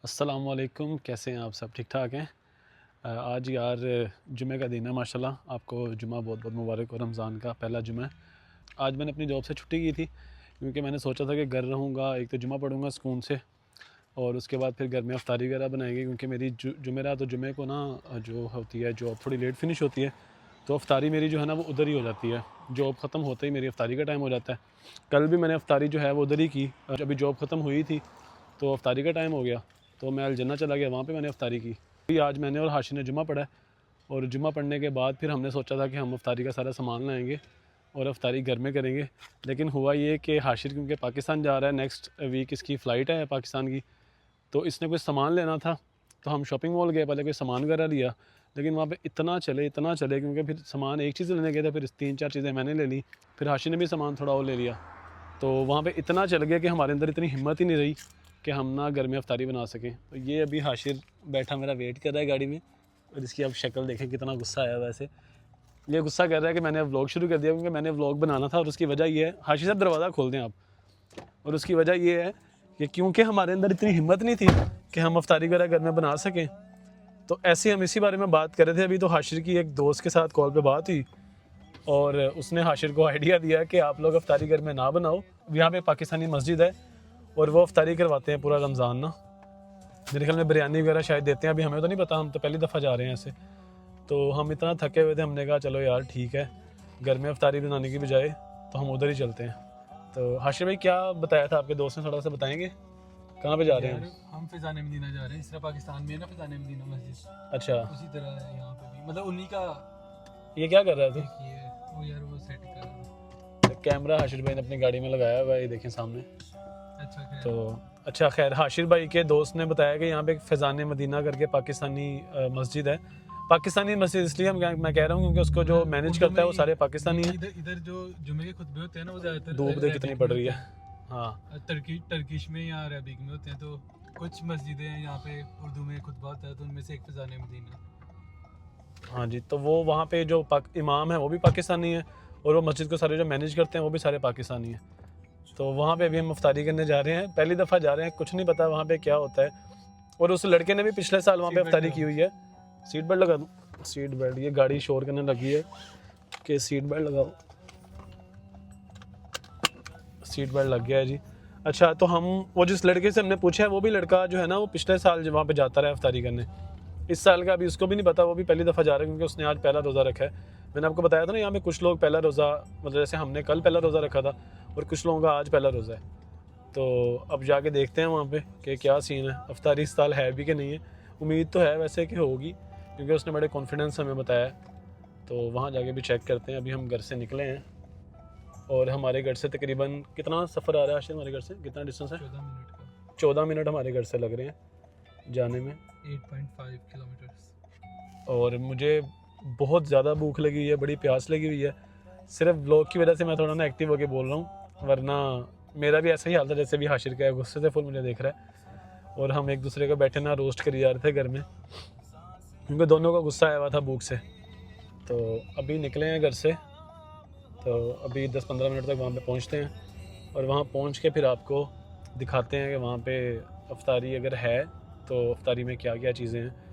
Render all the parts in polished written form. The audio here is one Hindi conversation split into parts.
अस्सलामुअलैकुम, कैसे हैं आप? सब ठीक ठाक हैं? आज यार जुमे का दिन है माशाल्लाह। आपको जुमा बहुत बहुत मुबारक हो। रमज़ान का पहला जुमा है। आज मैंने अपनी जॉब से छुट्टी की थी क्योंकि मैंने सोचा था कि घर रहूँगा, एक तो जुमा पढ़ूँगा सुकून से और उसके बाद फिर घर में अफ्तारी वगैरह बनाएंगे क्योंकि मेरी जुमेरात तो जुमे को ना जो होती है जॉब थोड़ी लेट फिनिश होती है, तो अफ्तारी मेरी जो है ना वो उधर ही हो जाती है। जॉब ख़त्म होते ही मेरी अफ्तारी का टाइम हो जाता है। कल भी मैंने अफ्तारी जो है वो उधर ही की। अभी जॉब ख़त्म हुई थी तो अफ्तारी का टाइम हो गया, तो मैं अलजन्ना चला गया, वहाँ पे मैंने अफ्तारी की। फिर आज मैंने और हाशिर ने जुमा पढ़ा और जुमा पढ़ने के बाद फिर हमने सोचा था कि हम अफ्तारी का सारा सामान लाएंगे और अफ्तारी घर में करेंगे। लेकिन हुआ ये कि हाशिर क्योंकि पाकिस्तान जा रहा है, नेक्स्ट वीक इसकी फ़्लाइट है पाकिस्तान की, तो इसने कुछ सामान लेना था। तो हम शॉपिंग मॉल गए, पहले कोई सामान वगैरह लिया, लेकिन वहाँ पे इतना चले क्योंकि फिर सामान एक चीज़ लेने गए थे, फिर 3-4 चीज़ें मैंने ले ली, फिर हाशिर ने भी सामान थोड़ा और ले लिया। तो वहाँ पे इतना चल गया कि हमारे अंदर इतनी हिम्मत ही नहीं रही कि हम ना घर में अफ्तारी बना सकें। तो ये अभी हाशिर बैठा मेरा वेट कर रहा है गाड़ी में, और इसकी अब शक्ल देखें कितना गुस्सा आया। वैसे ये गुस्सा कर रहा है कि मैंने व्लॉग शुरू कर दिया क्योंकि मैंने व्लॉग बनाना था, और उसकी वजह ये है, हाशिर साहब दरवाज़ा खोल दें आप। और उसकी वजह ये है कि क्योंकि हमारे अंदर इतनी हिम्मत नहीं थी कि हम अफ्तारी वगैरह घर में बना सकें। तो ऐसे हम इसी बारे में बात कर रहे थे। अभी तो हाशिर की एक दोस्त के साथ कॉल पे बात हुई और उसने हाशिर को आइडिया दिया कि आप लोग अफ्तारी घर में ना बनाओ, यहाँ पे पाकिस्तानी मस्जिद है और वो अफ्तारी करवाते हैं पूरा रमज़ान ना। मेरे ख्याल में बिरयानी वगैरह शायद देते हैं, अभी हमें तो नहीं पता, हम तो पहली दफ़ा जा रहे हैं ऐसे। तो हम इतना थके हुए थे, हमने कहा चलो यार ठीक है, घर में अफ्तारी बनाने की बजाय तो हम उधर ही चलते हैं। तो हाशिर भाई क्या बताया था आपके दोस्त ने, थोड़ा सा बताएंगे कहाँ पे जा रहे हैं यार हम फिजान मदीना जा रहे हैं। इस तरह पाकिस्तान में है ना फिजान मदीना मस्जिद, अच्छा, उसी तरह है यहाँ पे भी, मतलब उन्हीं का ये क्या कर रहा है एक ही है वो यार, वो सेट कर रहा है। तू? कैमरा हाशिर भाई ने अपनी गाड़ी में लगाया हुआ है, ये देखें सामने। अच्छा खैर। तो अच्छा खैर, हाशिर भाई के दोस्त ने बताया कि यहाँ पे एक फैज़ान मदीना करके पाकिस्तानी मस्जिद है। पाकिस्तानी मस्जिद इसलिए मैं कह रहा हूँ क्योंकि उसको जो मैनेज उर्दू करता में है वो सारे पाकिस्तानी हैं। इधर इधर जो जुमे के खुतबे होते हैं ना वो ज्यादातर धूप देख कितनी अरबिक पड़ में रही होते है। हैं। हाँ टर्किश में या अरबिक में होते हैं। तो कुछ मस्जिदें हैं यहाँ पे उर्दू में खुतबा होता है, तो उनमें से एक फिजान मदीना। हाँ जी, तो वो वहाँ पे जो इमाम है वो भी पाकिस्तानी है और वो मस्जिद को सारे जो मैनेज करते हैं वो भी सारे पाकिस्तानी हैं। तो वहाँ पे अभी हम अफ्तारी करने जा रहे हैं, पहली दफ़ा जा रहे हैं, कुछ नहीं पता वहाँ पे क्या होता है। और उस लड़के ने भी पिछले साल वहाँ पे अफ्तारी की हुई है। सीट बेल्ट लगा दूँ? सीट बेल्ट, ये गाड़ी शोर करने लगी है कि सीट बेल्ट लगाओ। सीट बेल्ट लग गया है जी। अच्छा, तो हम वो जिस लड़के से हमने पूछा है वो भी लड़का जो है ना वो पिछले साल जो वहाँ पे जाता रहा अफ्तारी करने, इस साल का अभी उसको भी नहीं पता, वो भी पहली दफ़ा जा रहा है क्योंकि उसने आज पहला रोज़ा रखा है। मैंने आपको बताया था ना यहाँ पे कुछ लोग पहला रोज़ा, मतलब जैसे हमने कल पहला रोज़ा रखा था और कुछ लोगों का आज पहला रोज़ा है। तो अब जाके देखते हैं वहाँ पे कि क्या सीन है, अफ्तारी इस साल है भी कि नहीं है। उम्मीद तो है वैसे कि होगी क्योंकि उसने बड़े कॉन्फिडेंस हमें बताया है। तो वहाँ जाके भी चेक करते हैं। अभी हम घर से निकले हैं और हमारे घर से तकरीबन कितना सफ़र आ रहा है आशिर, हमारे घर से कितना डिस्टेंस है? 14 मिनट का। 14 मिनट हमारे घर से लग रहे हैं जाने में। 8.5 किलोमीटर्स। और मुझे बहुत ज़्यादा भूख लगी हुई है, बड़ी प्यास लगी हुई है। सिर्फ ब्लॉग की वजह से मैं थोड़ा ना एक्टिव होकर बोल रहा हूँ, वरना मेरा भी ऐसा ही हाल था जैसे भी हाशिर का है, गुस्से से फुल मुझे देख रहा है। और हम एक दूसरे को बैठे ना रोस्ट करी जा रहे थे घर में क्योंकि दोनों का गुस्सा आया हुआ था भूख से। तो अभी निकले हैं घर से, तो अभी 10-15 मिनट तक वहाँ पे पहुँचते हैं और वहाँ पहुँच के फिर आपको दिखाते हैं कि वहाँ पे अफ्तारी अगर है तो अफ्तारी में क्या क्या चीज़ें हैं।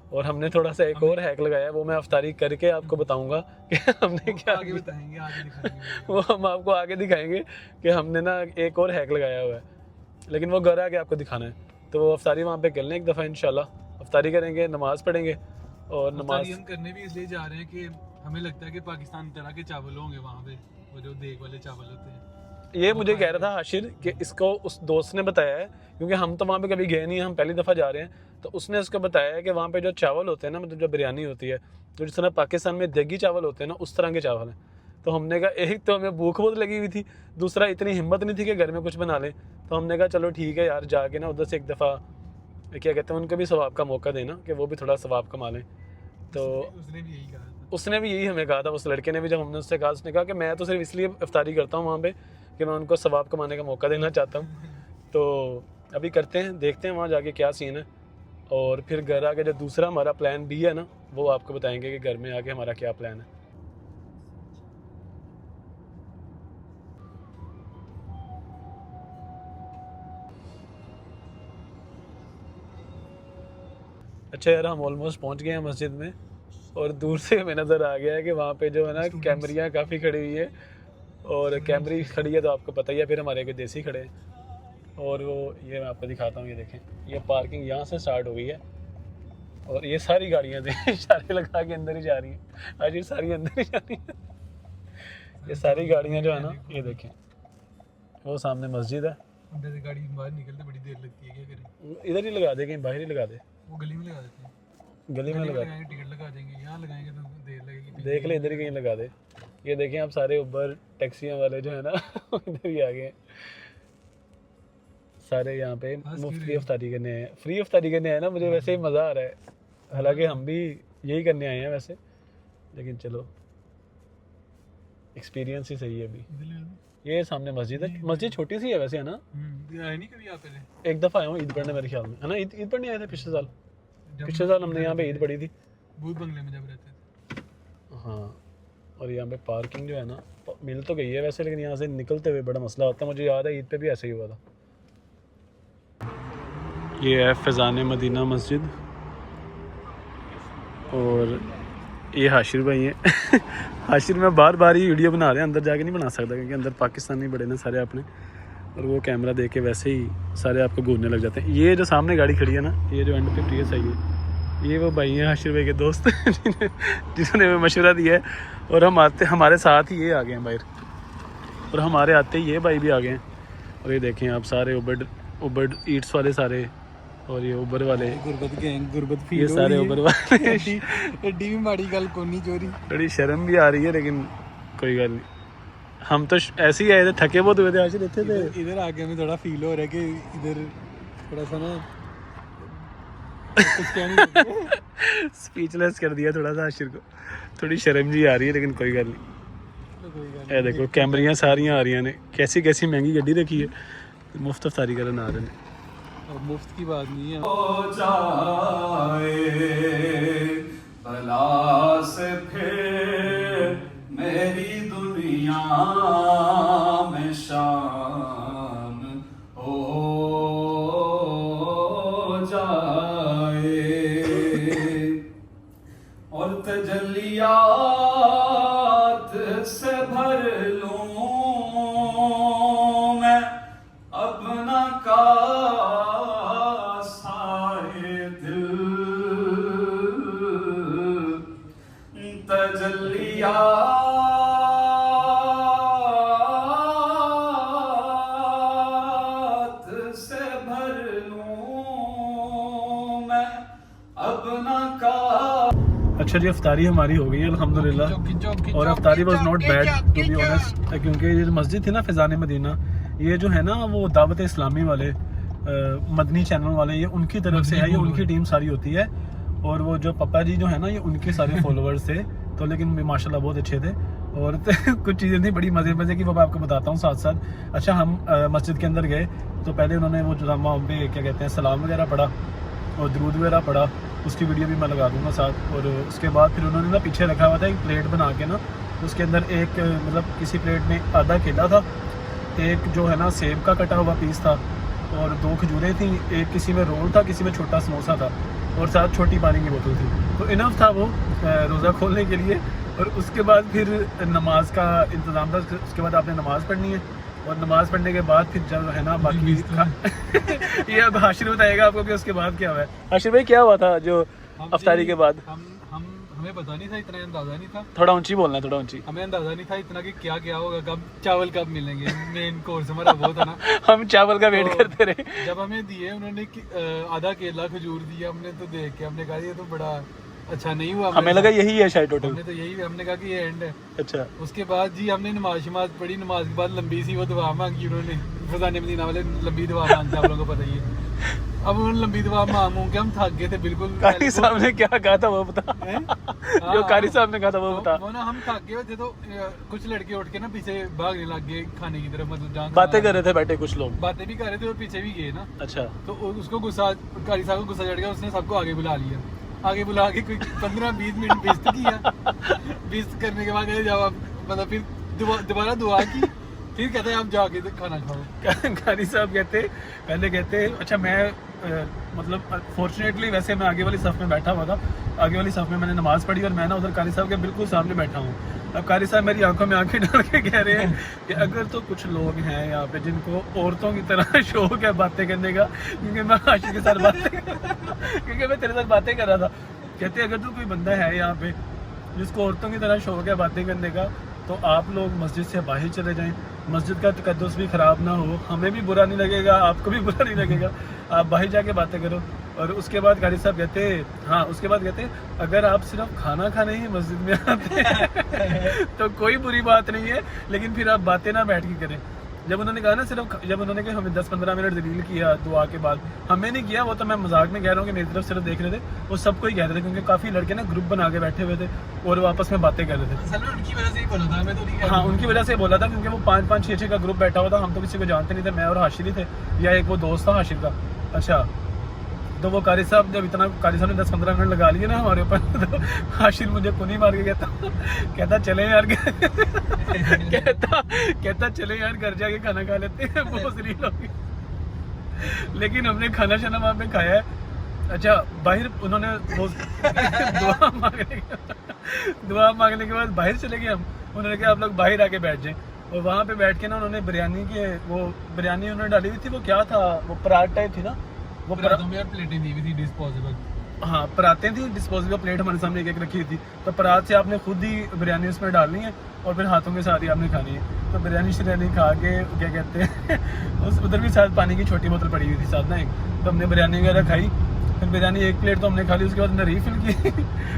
और हमने थोड़ा सा एक और हैक लगाया, वो मैं अफ्तारी करके आपको बताऊंगा कि हमने क्या आगे बताएंगे, आगे दिखाएंगे। वो हम आपको आगे दिखाएंगे कि हमने ना एक और हैक लगाया हुआ है, लेकिन वो घर आके आपको दिखाना है। तो वो अफ्तारी वहाँ पे कर लें एक दफ़ा इंशाल्लाह, अफ्तारी करेंगे, नमाज़ पढ़ेंगे और नमाज हम करने भी इसलिए जा रहे हैं कि हमें लगता है कि पाकिस्तान तरह के चावल होंगे वहाँ पे, वो जो देग वाले चावल होते हैं। ये मुझे कह रहा था हाशिर कि इसको उस दोस्त ने बताया है क्योंकि हम तो वहाँ पे कभी गए नहीं हैं, हम पहली दफ़ा जा रहे हैं। तो उसने उसको बताया है कि वहाँ पे जो चावल होते हैं ना, मतलब जो बिरयानी होती है, तो जिस तरह पाकिस्तान में देगी चावल होते हैं ना, उस तरह के चावल हैं। तो हमने कहा एक तो हमें भूख बहुत लगी हुई थी, दूसरा इतनी हिम्मत नहीं थी कि घर में कुछ बना लें। तो हमने कहा चलो ठीक है यार, जाके ना उधर से एक दफ़ा क्या कहते हैं उनको भी सवाब का मौका देना कि वो भी थोड़ा सवाब कमा लें। तो उसने भी यही कहा था। उसने भी यही हमें कहा था, उस लड़के ने भी, जब हमने उससे कहा, उसने कहा कि मैं तो सिर्फ इसलिए इफ्तारी करता हूँ वहाँ पे कि मैं उनको सवाब कमाने का मौका देना चाहता हूँ। तो अभी करते हैं, देखते हैं वहाँ जाके क्या सीन है, और फिर घर आके जो दूसरा हमारा प्लान भी है ना, वो आपको बताएंगे कि घर में आके हमारा क्या प्लान है। अच्छा यार, हम ऑलमोस्ट पहुंच गए हैं मस्जिद में और दूर से हमें नज़र आ गया है कि वहाँ पे जो है ना कैमरियाँ काफ़ी खड़ी हुई है और कैमरी खड़ी है तो आपको पता ही है, फिर हमारे के देसी खड़े हैं और वो ये मैं आपको दिखाता हूँ, ये देखें ये पार्किंग यहाँ से स्टार्ट हो गई है और ये सारी गाड़ियाँ इशारे लगा के अंदर ही जा रही हैं। आज ये सारी अंदर ही जा रही हैं, ये सारी गाड़ियाँ जो है ना, ये देखें वो सामने मस्जिद है। अंदर से गाड़ी बाहर निकलते बड़ी देर लगती है, क्या करें? इधर ही लगा दे, कहीं बाहर ही लगा दे, वो गली में लगा देते हैं। गली में लगा लगाएंगे, टिकट लगा देंगे, यहाँ लगाएंगे तो देर लगेगी। देख ले, इधर ही कहीं लगा दे। ये देखें आप सारे उबर टैक्सियाँ वाले जो है ना इधर ही आ गए हैं सारे, यहाँ पे मुफ्त की अफ्तारी करने आए हैं। फ्री अफ्तारी करने आए ना, मुझे वैसे ही मज़ा आ रहा है, हालांकि हम भी यही करने आए हैं वैसे, लेकिन चलो एक्सपीरियंस ही सही है अभी। ये सामने मस्जिद है, मस्जिद छोटी सी है वैसे, है ना? आए नहीं कभी यहाँ पहले? एक दफ़ा आया हूँ ईद पढ़ने मेरे ख्याल में, है ना? ईद पढ़ने आए थे पिछले साल। पिछले साल हमने यहाँ पे ईद पढ़ी थी, भूत बंगले में जब रहते थे। हाँ। और यहाँ पे पार्किंग जो है ना मिल तो गई है वैसे, लेकिन यहाँ से निकलते हुए बड़ा मसला होता है। मुझे याद है ईद पे भी ऐसे ही हुआ था। ये है फैज़ान मदीना मस्जिद और ये हाशिर भाई हैं हाशिर में बार बार ही वीडियो बना रहे हैं, अंदर जाके नहीं बना सकता क्योंकि अंदर पाकिस्तानी बड़े ना सारे अपने, और वो कैमरा देख के वैसे ही सारे आपको घूरने लग जाते हैं। ये जो सामने गाड़ी खड़ी है ना, ये जो एंड पे प्रियस है, ये वो भाई हैं हाशिर भाई के दोस्त जिन्होंने हमें मशवरा दिया है, और हमारे साथ ही ये आ गए हैं बाहर, और हमारे आते ही ये भाई भी आ गए हैं। और ये देखें आप सारे उबर ईट्स वाले सारे, और ये उबर वाले गुरबत गैंग, गुरबत फील ये सारे उबर वाले एडी भी माड़ी गल कोनी चोरी। बड़ी शर्म भी आ रही है, लेकिन कोई गल नहीं। हम तो ऐसे ही आए थे, थके बहुत हुए थे, आज रहते थे। इधर आके हमें थोड़ा फील हो रहा है कि इधर थोड़ा सा ना कुछ कहने स्पीचलेस कर दिया थोड़ा सा आशिर को, थोड़ी शर्म जी आ रही है, लेकिन कोई गल नहीं। ये देखो कैमरियाँ सारियाँ आ रही ने, कैसी कैसी महंगी गड्डी रखी है, मुफ्त अफ्तारी करने आ रहे हैं। अब मुफ्त की बात नहीं है। हो जाए भला से फिर मेरी दुनिया में शाम हो जाए और तजल्लियात से भर लूं मैं अपना का से भर लूं मैं अपना का। अच्छा जी, अफ्तारी हमारी हो गई है अल्हम्दुलिल्लाह, और अफ्तारी was not bad to be honest, क्योंकि ये जो मस्जिद थी ना फैज़ान मदीना, ये जो है ना वो दावत इस्लामी वाले मदनी चैनल वाले, ये उनकी तरफ से है, ये उनकी टीम सारी होती है, और वो जो पप्पा जी जो है ना ये उनके सारे फॉलोअर्स थे, तो लेकिन माशाल्लाह बहुत अच्छे थे। और कुछ चीज़ें थी बड़ी मज़े की, वो मैं आपको बताता हूँ साथ साथ। अच्छा, हम मस्जिद के अंदर गए तो पहले उन्होंने वो जो वहाँ पे क्या कहते हैं सलाम वगैरह पढ़ा और दरूद वगैरह पढ़ा, उसकी वीडियो भी मैं लगा दूँगा साथ। और उसके बाद फिर उन्होंने ना पीछे रखा हुआ था एक प्लेट बना के ना, उसके अंदर एक मतलब किसी प्लेट में आधा केला था, एक जो है ना सेब का कटा हुआ पीस था, और 2 खजूरें थी, एक किसी में रोल था, किसी में छोटा समोसा था, और साथ छोटी पानी की बोतल थी। तो इनफ था वो रोज़ा खोलने के लिए। और उसके बाद फिर नमाज का इंतज़ाम था, उसके बाद आपने नमाज़ पढ़नी है, और नमाज़ पढ़ने के बाद फिर जब है ना बाकी ये अब हाशिर बताएगा आपको कि उसके बाद क्या हुआ है। हाशिर भाई क्या हुआ था जो अफ्तारी के बाद? हमें पता नहीं था, इतना अंदाजा नहीं था। थोड़ा ऊंची बोलना है, थोड़ा ऊंची। हमें अंदाजा नहीं था इतना कि क्या क्या होगा, कब चावल कब मिलेंगे, मेन कोर्स हमारा वो था ना। हम चावल का वेट करते रहे। जब हमें दिए उन्होंने आधा केला खजूर दिया, हमने तो देख के हमने कहा ये तो बड़ा अच्छा नहीं हुआ। हमें लगा यही है शायद टोटल, हमने तो यही हमने कहा कि ये एंड है। अच्छा, उसके बाद जी हमने नमाज पढ़ी, नमाज के बाद लंबी सी वो दुआ मांगी उन्होंने, फैज़ान मदीना वाले लंबी दुआ मांगते, आप लोगों को पता ही है। अब उन्होंने लंबी दुआ मांग के हम थक गए थे बिल्कुल। कारी साहब ने क्या कहा था वो बता, जो कारी साहब ने कहा था वो बता। वो ना हम थक गए थे, तो कुछ लड़के उठ के ना पीछे भागने लग गए खाने की तरफ, मतलब जहाँ बातें कर रहे थे बैठे कुछ लोग, बातें भी कर रहे थे और पीछे भी गए ना। अच्छा, तो उसको गुस्सा, कारी साहब को गुस्सा चढ़ गया, उसने सबको आगे बुला लिया। आगे बुला के कोई 15-20 मिनट बेइज्जती किया। बेइज्जत करने के बाद जब मतलब फिर दोबारा दुआ की, फिर कहते हैं आप जाके खाना खाओ। कारी साहब पहले कहते अच्छा मैं मतलब फॉर्चुनेटली वैसे मैं आगे वाली सफ़ में बैठा हुआ था, आगे वाली सफ़ में मैंने नमाज़ पढ़ी और मैं ना उधर कारी साहब के बिल्कुल सामने बैठा हूँ। अब कारी साहब मेरी आंखों में आंखें डाल के कह रहे हैं कि अगर तो कुछ लोग हैं यहाँ पे जिनको औरतों की तरह शौक है बातें करने का, क्योंकि मैं आशिक के साथ बातें क्योंकि मैं तेरे साथ बातें कर रहा था, कहते अगर तो कोई बंदा है यहाँ पे जिसको औरतों की तरह शौक है बातें करने का, तो आप लोग मस्जिद से बाहर चले जाएं, मस्जिद का तकद्दुस भी ख़राब ना हो, हमें भी बुरा नहीं लगेगा, आपको भी बुरा नहीं लगेगा, आप बाहर जाके बातें करो। और उसके बाद कारी साहब उसके बाद कहते अगर आप सिर्फ खाना खाने ही मस्जिद में आते हैं तो कोई बुरी बात नहीं है, लेकिन फिर आप बातें ना बैठ के करें। जब उन्होंने कहा ना जब उन्होंने कहा हमें 10-15 मिनट दलील किया दुआ के बाद, हमें नहीं किया, वो तो मैं मजाक में कह रहा हूँ कि मेरी तरफ सिर्फ देख रहे थे, वो सबको ही कह रहे थे, क्योंकि काफ़ी लड़के ना ग्रुप बना के बैठे हुए थे और वो आपस में बातें कर रहे थे। असल में उनकी वजह से ही बोला था, मैं तो नहीं कह रहा। हाँ, उनकी वजह से बोला था, क्योंकि वो 5-5-6 का ग्रुप बैठा हुआ था, हम तो किसी को जानते नहीं थे, मैं और हाशिर ही थे, या एक वो दोस्त था हाशिर का। अच्छा, तो वो कारी साहब ने 10-15 मिनट लगा लिए ना हमारे ऊपर, तो हाशिर मुझे कुनी मार के कहता चले यार कहता चले यार घर जाके खाना खा लेते हैं, बहुत रील होगी। लेकिन हमने खाना शाना वहाँ पे खाया है। अच्छा, बाहर उन्होंने दुआ मांगने के बाद बाहर चले गए हम, उन्होंने कहा आप लोग बाहर आके बैठ जाएं, और वहाँ पे बैठ के ना उन्होंने बिरयानी उन्होंने डाली हुई थी, वो क्या था, वो पराठ टाइप थी ना, वो प्लेटें दी हुई थी डिस्पोजेबल। हाँ, परातें थी डिस्पोजेबल, प्लेट हमारे सामने एक रखी हुई थी, तो परात से आपने खुद ही बिरयानी उसमें डालनी है और फिर हाथों के साथ ही आपने खानी है। तो बिरयानी शिरयानी खा के क्या कहते हैं उधर भी साथ पानी की छोटी बोतल पड़ी हुई थी साथ ना एक, तो हमने बिरयानी वगैरह खाई, फिर बिरयानी एक प्लेट तो हमने खा ली, उसके बाद हमने रीफिल की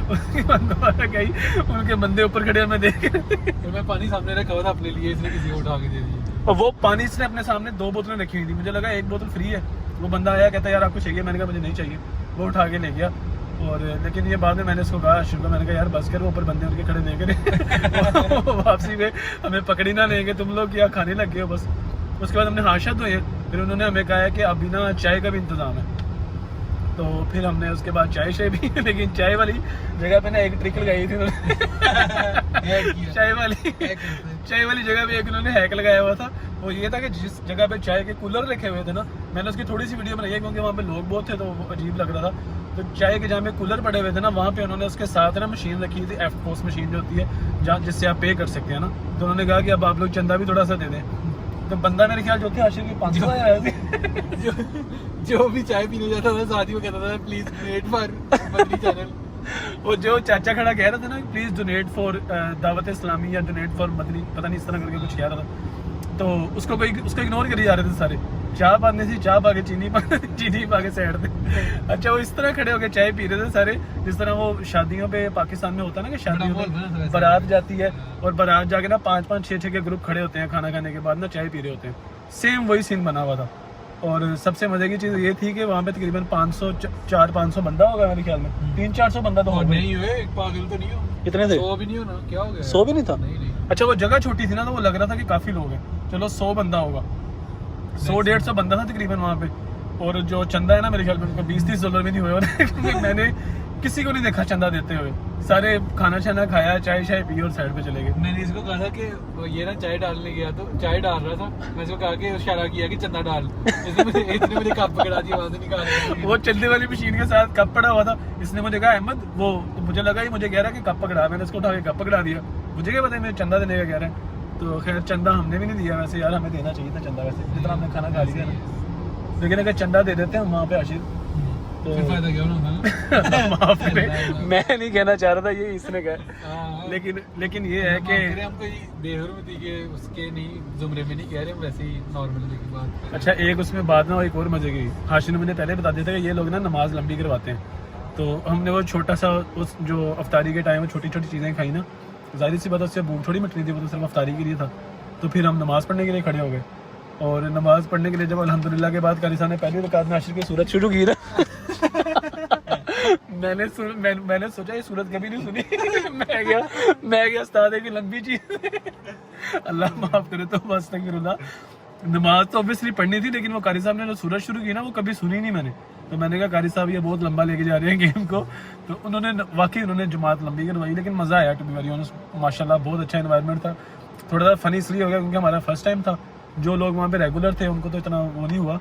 उसके बाद दोबारा गई, उनके बंदे ऊपर खड़े हमें देख तो मैं पानी सामने रखा हुआ था अपने लिए, इसने किसी को उठा के दे दी, और वो पानी इसने अपने सामने 2 बोतलें रखी हुई थी, मुझे लगा एक बोतल फ्री है। वो बंदा आया कहता यार आपको चाहिए, मैंने कहा मुझे नहीं चाहिए, वो उठा के ले गया। और लेकिन ये बाद में मैंने उसको कहा शुरू को, मैंने कहा यार बस कर, वो ऊपर बंदे उनके खड़े नहीं करे वापसी में हमें पकड़ी ना लेंगे, तुम लोग क्या खाने लग गए हो बस। उसके बाद हमने हाशा धोए, फिर उन्होंने हमें कहा है कि अभी ना चाय का भी इंतज़ाम है, तो फिर हमने उसके बाद चाय शाय भी लेकिन चाय वाली जगह पे ना एक ट्रिक लगाई थी चाय वाली जगह पे एक उन्होंने हैक लगाया हुआ था। वो ये था कि जिस जगह पे चाय के कूलर रखे हुए थे ना, मैंने उसकी थोड़ी सी वीडियो बनाई है क्योंकि वहाँ पे लोग बहुत थे तो वो अजीब लग रहा था। तो चाय के जहाँ पे कूलर पड़े हुए थे ना, वहाँ पे उन्होंने उसके साथ ना मशीन रखी थी, एफ-पोस मशीन जो होती है जहाँ जिससे आप पे कर सकते हैं ना, तो उन्होंने कहा कि अब आप लोग चंदा भी थोड़ा सा दे दें। तो बंदा मेरे ख्याल जो थे आशिक की 500 आया थी जो भी चाय पीने जाता था साथी को कहता था please donate for Madani channel. वो जो चाचा खड़ा कह रहा था ना please donate for Dawat Islami या डोनेट फॉर मदनी, पता नहीं इस तरह करके कुछ कह रहा था, तो उसको इग्नोर करी जा रहे थे सारे। चाय पाने से चाय पा के चीनी पा के साइड थे। अच्छा, वो इस तरह खड़े होकर चाय पी रहे थे सारे, जिस तरह वो शादियों पे पाकिस्तान में होता है ना कि शादियों में बारात जाती है और बारात जाके ना 5-5, 6-6 के ग्रुप खड़े होते हैं, खाना खाने के बाद ना चाय पी रहे होते हैं, सेम वही सीन बना हुआ था। और सबसे मजे की चीज़ ये थी कि वहाँ पे तकरीबन 400-500 बंदा होगा मेरे ख्याल में, 300-400 बंदा तो नहीं हुए, एक पागल तो नहीं हो, कितने थे? 100 भी नहीं होना, क्या हो गया? 100 भी नहीं था? नहीं। अच्छा, वो जगह छोटी थी ना तो वो लग रहा था कि काफ़ी लोग हैं, चलो 100 बंदा होगा, 100-150 बंदा था तकरीबन वहाँ पे। और जो चंदा है ना मेरे ख्याल में उनका $20-30 भी नहीं हुए क्योंकि मैंने किसी को नहीं देखा चंदा देते हुए, सारे खाना शाना खाया, चाय शाय पी और साइड पे चले गए। मैंने इसको कहा था कि ये ना चाय डालने गया तो चाय डाल रहा था, मैं इसको कहा कि इशारा किया कि चंदा डाल, इसने मुझे कप पकड़ा दिया, वहाँ से निकाल वो चलने वाली मशीन के साथ कप पड़ा हुआ था, इसने मुझे कहा अहमद वो, तो मुझे लगा ही मुझे कह रहा है कि कप पकड़ा, मैंने उसको उठा के कप पकड़ा दिया, मुझे क्या पता मैं चंदा देने का कह रहा है। तो खैर चंदा हमने भी नहीं दिया, वैसे यार हमें देना चाहिए था चंदा, वैसे जितना हमने खाना खा लिया ना, लेकिन अगर चंदा दे देते हैं वहाँ पे आशिर तो फायदा क्या होना मैं नहीं कहना चाह रहा था, ये इसने कहा, लेकिन ये है कि हम कोई बेहुरमती के उसके नहीं जुमरे में नहीं कह रहे, हम वैसे ही नॉर्मल की बात। अच्छा, एक उसमें बाद में एक और मजे की, हाशिर ने मुझे पहले बता दिया था कि ये लोग ना नमाज लंबी करवाते हैं, तो हमने वो छोटा सा उस जो अफ्तारी के टाइम में छोटी छोटी चीज़ें खाई ना, जाहिर सी बात उससे भूख थोड़ी मिटनी थी, वो तो सिर्फ अफ्तारी के लिए था। तो फिर हम नमाज़ पढ़ने के लिए खड़े हो गए, और नमाज़ पढ़ने के लिए जब अल्हम्दुलिल्लाह के बाद कारी साहब ने पहली रकात में आशिर की सूरत शुरू की ना मैंने सोचा ये सूरत कभी नहीं सुनी मैं गया उस्ताद है कि लंबी चीज़ अल्लाह माफ़ करे, तो बस तक नमाज तो ऑब्वियसली पढ़नी थी, लेकिन वो कारी साहब ने जो सूरत शुरू की ना वो कभी सुनी नहीं मैंने। तो मैंने कहा कारी साहब ये बहुत लंबा लेके जा रहे हैं गेम को, तो उन्होंने जमात लंबी करवाई, लेकिन मज़ा आया टू बी वेरी ऑनेस्ट, माशाल्लाह बहुत अच्छा एनवायरनमेंट था। थोड़ा सा फनी इसलिए हो गया क्योंकि हमारा फर्स्ट टाइम था। जो लोग वहाँ पे रेगुलर थे उनको तो इतना वो नहीं हुआ,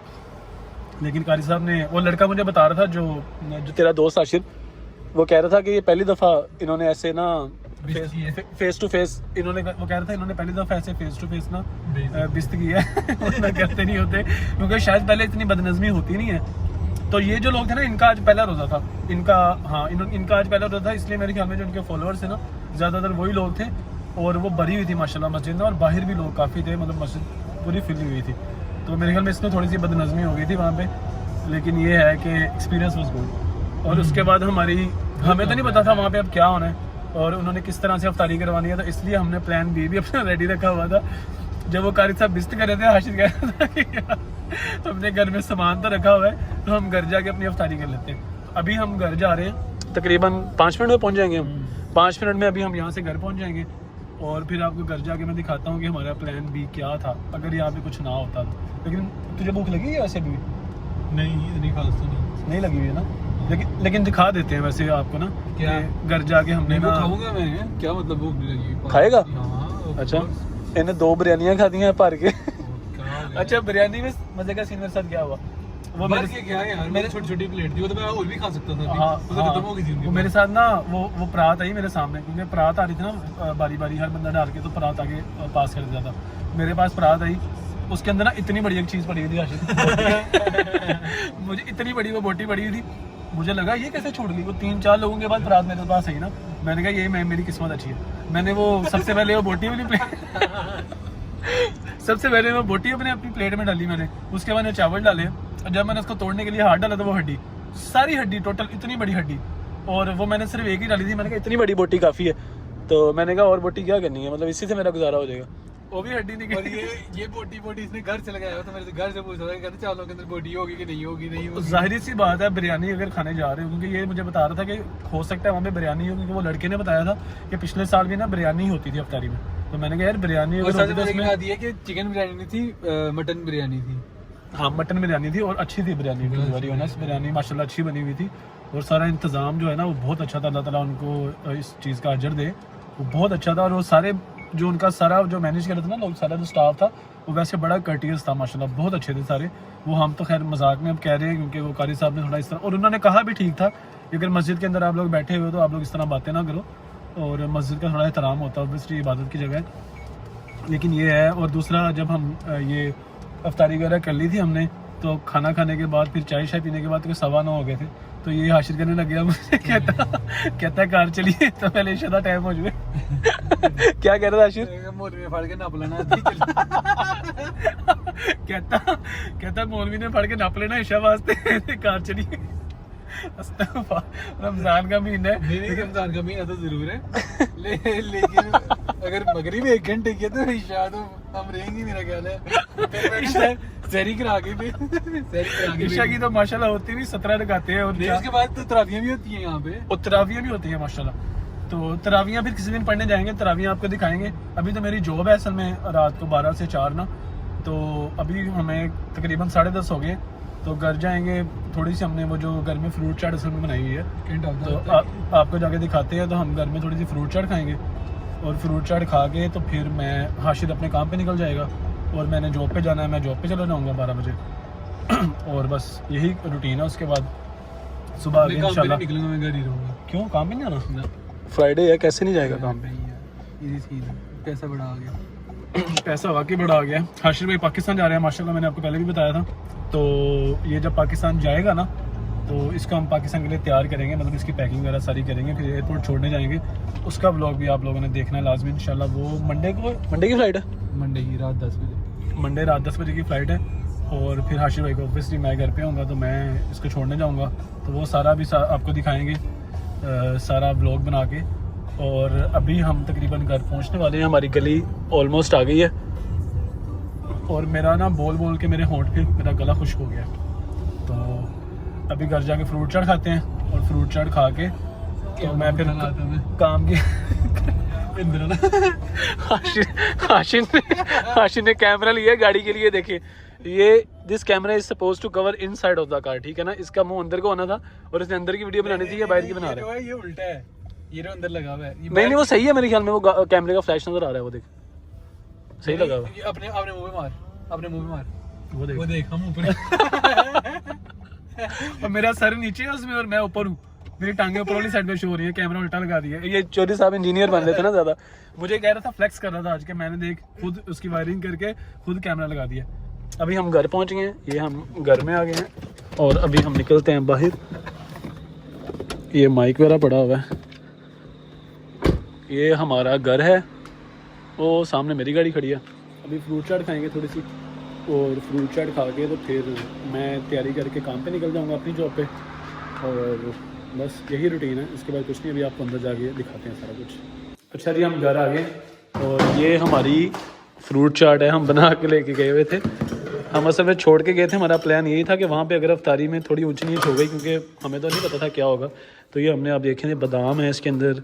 लेकिन कारी साहब ने, वो लड़का मुझे बता रहा था जो तेरा दोस्त आशिर, वो कह रहा था कि ये पहली दफ़ा इन्होंने ऐसे ना फेस टू फेस, इन्होंने, वो कह रहा था इन्होंने पहली दफ़ा ऐसे फेस टू फेस ना बिस्त की है वरना कहते नहीं होते, क्योंकि शायद पहले इतनी बदनज़मी होती नहीं है। तो ये जो लोग थे ना, इनका आज पहला रोज़ा था, इनका, हाँ इनका आज पहला रोज़ा था, इसलिए मेरे ख्याल में जो इनके फॉलोअर्स थे ना ज़्यादातर वही लोग थे, और वो भरी हुई थी माशाल्लाह मस्जिद में, और बाहर भी लोग काफ़ी थे, मतलब मस्जिद पूरी फिली हुई थी। तो मेरे ख्याल में इसमें थोड़ी सी बदनज़मी हो गई थी वहाँ पे, लेकिन ये है कि एक्सपीरियंस वाज गुड। और उसके बाद हमें तो नहीं पता था वहाँ पे अब क्या होना है और उन्होंने किस तरह से अफ्तारी करवानी है, तो इसलिए हमने प्लान बी भी अपना रेडी रखा हुआ था। जब वो कारी साहब बिस्त कर रहे थे, हाशिर कह रहा था कि यार हमने घर में सामान तो रखा हुआ है, तो हम घर जाके अपनी अफ्तारी कर लेते हैं। अभी हम घर जा रहे हैं, तकरीबन 5 मिनट में पहुँच जाएंगे हम, 5 मिनट में अभी हम यहाँ से घर पहुँच जाएंगे, और फिर आपको घर जाके मैं दिखाता हूँ कि हमारा प्लान बी क्या था अगर यहाँ पे कुछ ना होता तो। लेकिन तुझे भूख लगी है वैसे भी? नहीं, इतनी खास तो नहीं लगी हुई है ना, लेकिन दिखा देते हैं वैसे आपको ना, क्या घर जाके हमने ना, खाऊंगा मैं, क्या मतलब भूख नहीं लगी? खाएगा? हाँ, अच्छा, इन्हें 2 बिरयानियाँ खाती हैं भर के अच्छा, बिरयानी में मजे का सीन मेरे साथ क्या हुआ, वो भर के क्या है यार, मेरे छोटी प्लेट थी, वो तो मैं और भी खा सकता था अभी, हाँ, वो तो खत्म हो गई थी उनकी। वो मेरे साथ ना वो परात आई मेरे सामने, क्योंकि परात आ रही थी ना बारी बारी, हर बंदा डाल के तो परात आगे पास कर देता था। मेरे पास परात आई, उसके अंदर ना इतनी बड़ी एक चीज़ पड़ी हुई थी आशिक मुझे इतनी बड़ी वो बोटी पड़ी हुई थी, मुझे लगा ये कैसे छूट गई। वो 3-4 लोगों के बाद परात मेरे पास आई ना, मैंने कहा ये मेरी किस्मत अच्छी है। मैंने वो सबसे पहले वो बोटी वाली प्लेट सबसे पहले वो बोटी अपनी प्लेट में डाली मैंने, उसके बाद मैंने चावल डाले, और जब मैंने उसको तोड़ने के लिए हाथ डाला तो वो हड्डी, सारी हड्डी, टोटल इतनी बड़ी हड्डी, और वो मैंने सिर्फ एक ही डाली थी। मैंने कहा इतनी बड़ी बोटी काफ़ी है, तो मैंने कहा और बोटी क्या करनी है, मतलब इसी से मेरा गुजारा हो जाएगा। वो भी हड्डी निकली। और ये बोटी इसने घर से लगाया, तो मेरे से घर से पूछ रहा है, कहते चावलों के अंदर बोटी होगी कि नहीं होगी, नहीं होगी। जाहिर सी बात है बिरयानी अगर खाने जा रहे हो, क्योंकि ये मुझे बता रहा था कि हो सकता है वहाँ पे बिरयानी हो, क्योंकि वो लड़के ने बताया था कि पिछले साल भी ना बिरयानी होती थी अफ्तारी में, तो मैंने कहा यार बिरयानी अगर होती तो इसमें दिया कि चिकन बिरयानी नहीं थी, मटन बिरयानी थी। हाँ, मटन बिरयानी थी, और अच्छी थी बिरयानी, वेरी ऑनेस्ट बिरयानी माशाल्लाह अच्छी बनी हुई थी, और सारा इंतज़ाम जो है ना वो बहुत अच्छा था। अल्लाह ताला उनको इस चीज़ का अजर दे, वो बहुत अच्छा था। और वो सारे जो उनका सारा जो मैनेज कर रहे थे ना लोग, सारा जो स्टाफ था वो वैसे बड़ा कर्टियस था माशाल्लाह, बहुत अच्छे थे सारे। वो हम तो खैर मजाक में अब कह रहे हैं, क्योंकि वो कारी साहब ने थोड़ा इस तरह, और उन्होंने कहा भी ठीक था कि अगर मस्जिद के अंदर आप लोग बैठे हुए हो तो आप लोग इस तरह बातें ना करो, और मस्जिद का थोड़ा एहतराम होता है, ऑब्वियसली इबादत की जगह है। लेकिन ये है, और दूसरा जब हम ये अफ्तारी वगैरह कर ली थी हमने, तो खाना खाने के बाद फिर चाय शाय पीने के बाद तो 9:15 हो गए थे, तो ये हाशिर करने लग गया मुझे, कहता है कार चलिए, तो पहले इशारा टाइम हो जाए क्या कह रहा था हाशिर? मौलवी ने फड़ के नाप लेना कहता मौलवी ने फड़ के नाप लेना इशा वास्ते, कार चलिए। रमजान का महीना है, नहीं रमजान का महीना तो जरूर है, लेकिन अगर मगरिब 1 घंटे की है तो इशा तो हम रहेंगे, मेरा ख्याल है। सहरी करा के इशा की तो माशाल्लाह होती भी 17 लगाते हैं, और उसके बाद तो तरावियां भी होती हैं यहाँ पे, और तरावियां भी होती है माशाल्लाह। तो तरावियां फिर किसी दिन पढ़ने जाएंगे, तरावियां आपको दिखाएंगे। अभी तो मेरी जॉब है असल में रात को 12 से 4 ना, तो अभी हमें तकरीबन 10:30 हो गए, तो घर जाएंगे। थोड़ी सी हमने वो जो घर में फ्रूट चाट असल में बनाई हुई है, तो आपको जाके दिखाते हैं। तो हम घर में थोड़ी सी फ्रूट चाट खाएंगे, और फ्रूट चाट खा के तो फिर मैं हाशिर अपने काम पे निकल जाएगा, और मैंने जॉब पे जाना है, मैं जॉब पे चला जाऊँगा 12 बजे और बस यही रूटीन है। उसके बाद सुबह आगे इंशाल्लाह निकलूंगा, मैं घर ही रहूँगा। क्यों, काम भी नहीं आना? फ्राइडे है, कैसे नहीं जाएगा काम पे? पैसा बड़ा आ गया पैसा वाकई बड़ा आ गया। हाशिर भाई पाकिस्तान जा रहे हैं माशाल्लाह, मैंने आपको पहले भी बताया था। तो ये जब पाकिस्तान जाएगा ना, तो इसको हम पाकिस्तान के लिए तैयार करेंगे, मतलब इसकी पैकिंग वगैरह सारी करेंगे, फिर एयरपोर्ट छोड़ने जाएंगे। उसका व्लॉग भी आप लोगों ने देखना है लाजमी इंशाल्लाह। वो मंडे की फ़्लाइट है, मंडे की रात 10 बजे, मंडे रात 10 बजे की फ़्लाइट है। और फिर हाशिर भाई को ऑब्वियसली मैं घर पे होऊंगा, तो मैं इसको छोड़ने जाऊँगा, तो वो सारा भी आपको दिखाएँगे, सारा व्लॉग बना के। और अभी हम तकरीबन घर पहुँचने वाले हैं, हमारी गली ऑलमोस्ट आ गई है, और मेरा ना बोल बोल के मेरे होंठ पे मेरा गला खुश्क हो गया। तो अभी घर जाके फ्रूट चाट खाते हैं, और फ्रूट चाट खा के तो मैं फिर काम की हाशिर ने कैमरा लिया है गाड़ी के लिए। देखिए ये this camera is suppose to cover inside of the car, ठीक है ना, इसका मुंह अंदर को होना था, और इसने अंदर की वीडियो बनानी थी, या बाहर की बना रहा है? ये उल्टा है, ये अंदर लगा हुआ है। नहीं वो सही है मेरे ख्याल में, वो कैमरे का फ्लैश नजर आ रहा है, वो देख सही लगा हुआ? ये अपने अपने मुंह में मार, अपने मुंह में मार। वो वो देख, देख हम ऊपर और मेरा सर नीचे है उसमें और मैं ऊपर हूँ, मेरी टांगे ऊपर वाली साइड पे शो हो रही है, कैमरा उल्टा लगा दिया। ये चौधरी साहब इंजीनियर बन लेते ना ज़्यादा, मुझे कह रहा था फ्लेक्स कर रहा था आज के, मैंने देख खुद उसकी वायरिंग करके खुद कैमरा लगा दिया। अभी हम घर पहुँच गए हैं, ये हम घर में आ गए हैं और अभी हम निकलते हैं बाहर। ये माइक वगैरह पड़ा हुआ है, ये हमारा घर है, वो सामने मेरी गाड़ी खड़ी है। अभी फ्रूट चाट खाएंगे थोड़ी सी, और फ्रूट चाट खा के तो फिर मैं तैयारी करके काम पे निकल जाऊंगा अपनी जॉब पे, और बस यही रूटीन है, इसके बाद कुछ नहीं। अभी आपको अंदर जाके दिखाते हैं सारा कुछ। अच्छा जी, हम घर आ गए और ये हमारी फ्रूट चाट है, हम बना के लेके गए हुए थे। हम असल में छोड़ के गए थे, हमारा प्लान यही था कि वहाँ पे अगर अफ्तारी में थोड़ी ऊंच नीच हो गई, क्योंकि हमें तो नहीं पता था क्या होगा, तो ये हमने आप देखे थे बादाम है इसके अंदर,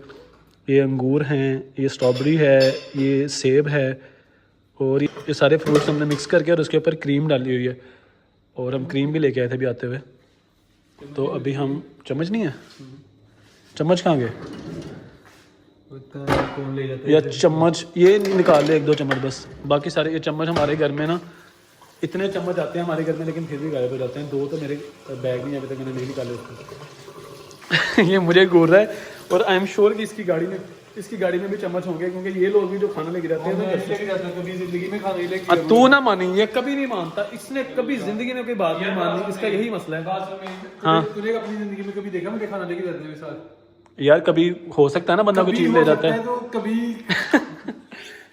ये अंगूर हैं, ये स्ट्रॉबेरी है, ये सेब है, और ये सारे फ्रूट्स हमने मिक्स करके और उसके ऊपर क्रीम डाली हुई है, और हम क्रीम भी लेके आए थे अभी आते हुए। तो अभी हम चम्मच नहीं है, चम्मच कहाँ गए कौन ले जाता है या चम्मच, ये निकाल ले 1-2 चम्मच बस, बाकी सारे ये चम्मच हमारे घर में ना इतने चम्मच आते हैं हमारे घर में, लेकिन फिर भी गायब हो जाते हैं। 2 तो मेरे बैग में अभी तक मैंने नहीं निकाले उसको। ये मुझे घूर रहा है, और आई एम श्योर कि इसकी गाड़ी में भी चम्मच होंगे, क्योंकि ये लोग भी जो खाना लेके जाते हैं मैं लेके जाता हूं, कभी जिंदगी में खाना नहीं लेके अब तू ना मानी, ये कभी नहीं मानता, इसने कभी जिंदगी में कोई बात नहीं मानी, इसका यही मसला है। हाँ। तूने अपनी जिंदगी में कभी देखा मुझे खाना लेके जाते हुए साथ? यार कभी हो सकता है ना बंदा कोई चीज़ ले जाता है, तो कभी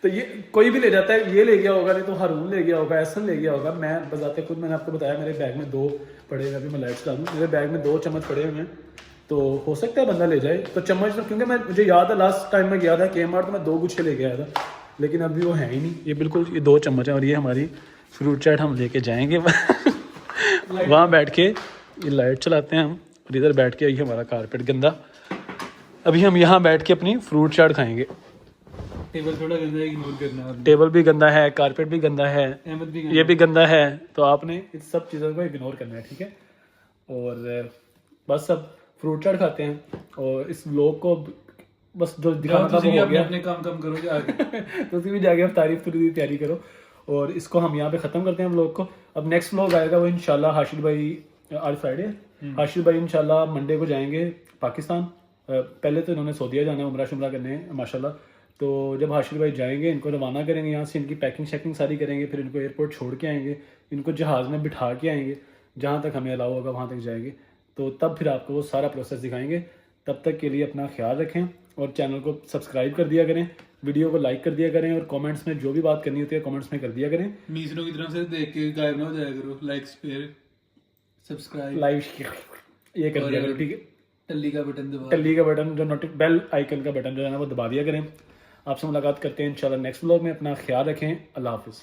तो ये कोई भी ले जाता है, ये ले गया होगा, नहीं तो हारून ले गया होगा, एहसन ले गया होगा। मैं बताते खुद, मैंने आपको बताया मेरे बैग में 2 पड़े हुए, अभी मैं लाइट्स डालूँ, मेरे बैग में 2 चम्मच पड़े हुए हैं, तो हो सकता है बंदा ले जाए। तो चम्मच तो, क्योंकि मुझे याद है लास्ट टाइम मैं गया था Kmart, तो मैं 2 गुच्छे लेके आया था, लेकिन अभी वो है ही नहीं। ये बिल्कुल ये 2 चम्मच हैं, और ये हमारी फ्रूट चाट हम लेके जाएंगे वहाँ बैठ के, ये लाइट चलाते हैं हम, और इधर बैठ के, ये हमारा कारपेट गंदा, अभी हम यहाँ बैठ के अपनी फ्रूट चाट खाएंगे। टेबल थोड़ा गंदा है, इग्नोर करना है। टेबल भी गंदा है, कारपेट भी गंदा है, अहमद भी ये भी गंदा है, तो आपने इस सब चीज़ों को इग्नोर करना है, ठीक है। और बस सब फ्रूट चाट खाते हैं, और इस व्लॉग को बस जो दिखाना था वो हो गया। अपने काम कम करो जाके तो तुम भी जाके अब तारीफ पूरी तैयारी करो, और इसको हम यहाँ पे ख़त्म करते हैं व्लॉग को। अब नेक्स्ट व्लॉग आएगा वो इंशाल्लाह हाशिर भाई, आज फ्राइडे, हाशिर भाई इंशाल्लाह मंडे को जाएंगे पाकिस्तान। पहले तो इन्होंने सऊदीया जाना है उम्रा शुमरा करने माशाल्लाह, तो जब हाशिर भाई जाएंगे इनको रवाना करेंगे यहाँ से, इनकी पैकिंग शैकिंग सारी करेंगे, फिर इनको एयरपोर्ट छोड़ के आएंगे, इनको जहाज़ में बिठा के आएंगे, जहाँ तक हमें अलाउ होगा वहाँ तक जाएंगे, तो तब फिर आपको वो सारा प्रोसेस दिखाएंगे। तब तक के लिए अपना ख्याल रखें, और चैनल को सब्सक्राइब कर दिया करें, वीडियो को लाइक कर दिया करें, और कमेंट्स में जो भी बात करनी होती है कमेंट्स में कर दिया करें। मीसरों की तरफ से देख के गायब ना हो जाया करो। लाइक, शेयर, सब्सक्राइब, लाइक ये कर दिया करो, ठीक है। टल्ली का बटन दबा, टल्ली का बटन, जो बेल आइकन का बटन जो है ना, वो दबा दिया करें। आपसे मुलाकात करते हैं इंशाल्लाह नेक्स्ट व्लॉग में। अपना ख्याल रखें, अल्लाह हाफिज़।